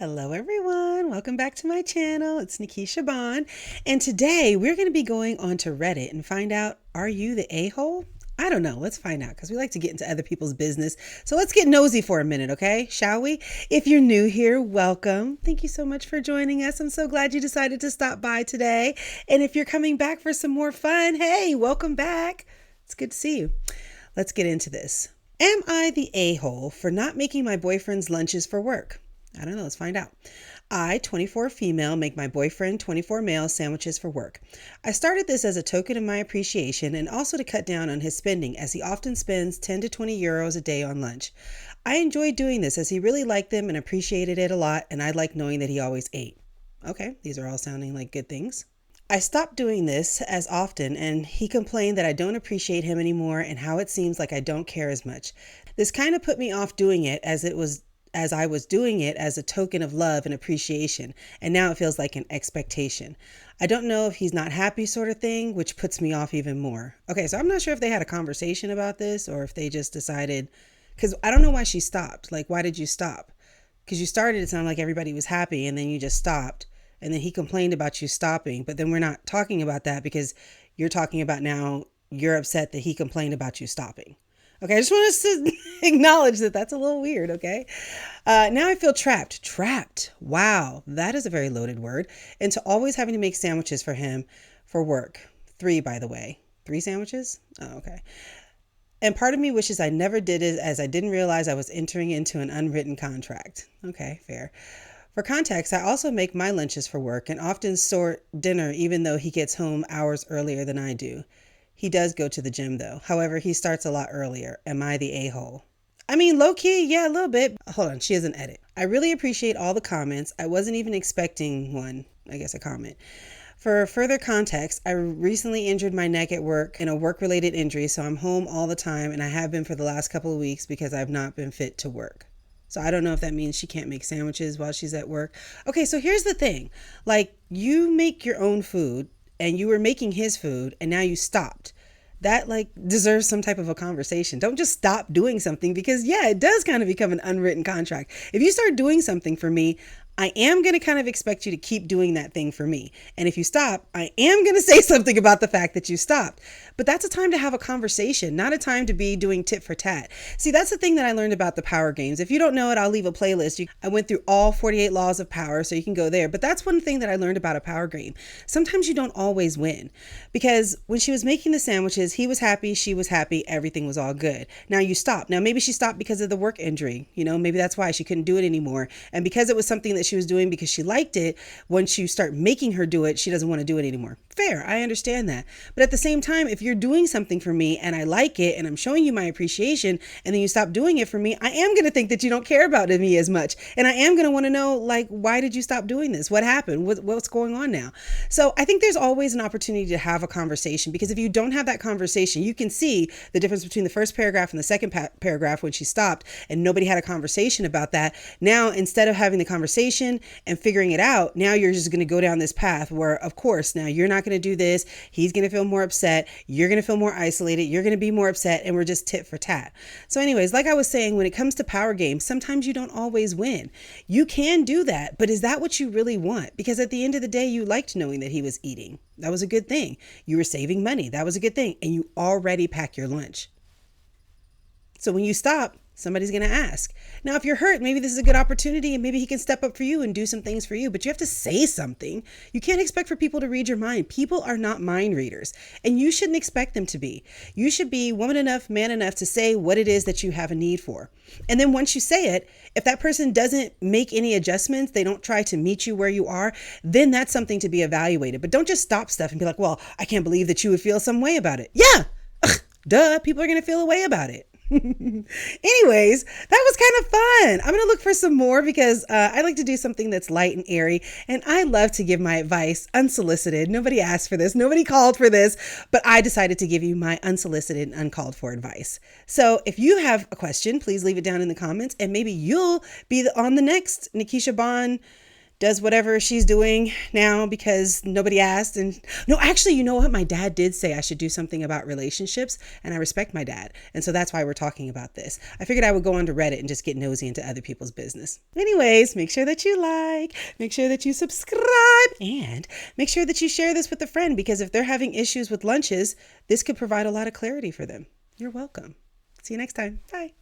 Hello everyone, welcome back to my channel. It's Nikisha Bond, and today we're going to be going on to Reddit and find out, are you the a-hole? I don't know, let's find out because we like to get into other people's business. So let's get nosy for a minute, okay? Shall we? If you're new here, welcome. Thank you so much for joining us. I'm so glad you decided to stop by today. And if you're coming back for some more fun, hey, welcome back. It's good to see you. Let's get into this. Am I the a-hole for not making my boyfriend's lunches for work? I don't know. Let's find out. I, 24 female, make my boyfriend, 24 male, sandwiches for work. I started this as a token of my appreciation and also to cut down on his spending, as he often spends 10 to 20 euros a day on lunch. I enjoyed doing this as he really liked them and appreciated it a lot, and I liked knowing that he always ate. Okay, these are all sounding like good things. I stopped doing this as often, and he complained that I don't appreciate him anymore and how it seems like I don't care as much. This kind of put me off doing it as I was doing it as a token of love and appreciation, and now it feels like an expectation. I don't know if he's not happy sort of thing, which puts me off even more. Okay, so I'm not sure if they had a conversation about this or if they just decided, because I don't know why she stopped. Like, why did you stop? Because you started to sound like everybody was happy and then you just stopped, and then he complained about you stopping, but then we're not talking about that because you're talking about now you're upset that he complained about you stopping. Okay, I just want us to acknowledge that that's a little weird, okay? Now I feel trapped. Trapped. Wow, that is a very loaded word. Into always having to make sandwiches for him for work. 3, by the way. 3 sandwiches? Oh, okay. And part of me wishes I never did it, as I didn't realize I was entering into an unwritten contract. Okay, fair. For context, I also make my lunches for work and often sort dinner even though he gets home hours earlier than I do. He does go to the gym though. However, he starts a lot earlier. Am I the a-hole? I mean, low key, yeah, a little bit. Hold on, she has an edit. I really appreciate all the comments. I wasn't even expecting a comment. For further context, I recently injured my neck at work in a work-related injury, so I'm home all the time, and I have been for the last couple of weeks because I've not been fit to work. So I don't know if that means she can't make sandwiches while she's at work. Okay, so here's the thing. Like, you make your own food, and you were making his food and now you stopped. That deserves some type of a conversation. Don't just stop doing something because it does kind of become an unwritten contract. If you start doing something for me, I am going to kind of expect you to keep doing that thing for me. And if you stop, I am going to say something about the fact that you stopped. But that's a time to have a conversation, not a time to be doing tit for tat. See, that's the thing that I learned about the power games. If you don't know it, I'll leave a playlist. I went through all 48 laws of power, so you can go there. But that's one thing that I learned about a power game. Sometimes you don't always win. Because when she was making the sandwiches, he was happy, she was happy, everything was all good. Now you stop. Now maybe she stopped because of the work injury. Maybe that's why she couldn't do it anymore. And because it was something that she was doing because she liked it, once you start making her do it, she doesn't want to do it anymore. Fair, I understand that. But at the same time, if you're doing something for me and I like it and I'm showing you my appreciation and then you stop doing it for me, I am going to think that you don't care about me as much. And I am going to want to know, why did you stop doing this? What happened? What's going on now? So I think there's always an opportunity to have a conversation, because if you don't have that conversation, you can see the difference between the first paragraph and the second paragraph when she stopped and nobody had a conversation about that. Now, instead of having the conversation and figuring it out, now you're just going to go down this path where, of course, now you're not going to do this. He's going to feel more upset. You're going to feel more isolated. You're going to be more upset, and we're just tit for tat. So anyways, like I was saying, when it comes to power games, sometimes you don't always win. You can do that, but is that what you really want? Because at the end of the day, you liked knowing that he was eating. That was a good thing. You were saving money. That was a good thing. And you already pack your lunch. So when you stop, somebody's going to ask. Now, if you're hurt, maybe this is a good opportunity and maybe he can step up for you and do some things for you, but you have to say something. You can't expect for people to read your mind. People are not mind readers, and you shouldn't expect them to be. You should be woman enough, man enough to say what it is that you have a need for. And then once you say it, if that person doesn't make any adjustments, they don't try to meet you where you are, then that's something to be evaluated. But don't just stop stuff and be like, well, I can't believe that you would feel some way about it. Yeah, duh, people are going to feel a way about it. Anyways, that was kind of fun. I'm going to look for some more because I like to do something that's light and airy, and I love to give my advice unsolicited. Nobody asked for this. Nobody called for this, but I decided to give you my unsolicited and uncalled for advice. So if you have a question, please leave it down in the comments, and maybe you'll be on the next Nikisha Bond does whatever she's doing now because nobody asked. And no, actually, you know what? My dad did say I should do something about relationships, and I respect my dad. And so that's why we're talking about this. I figured I would go onto Reddit and just get nosy into other people's business. Anyways, make sure that you like, make sure that you subscribe, and make sure that you share this with a friend, because if they're having issues with lunches, this could provide a lot of clarity for them. You're welcome. See you next time. Bye.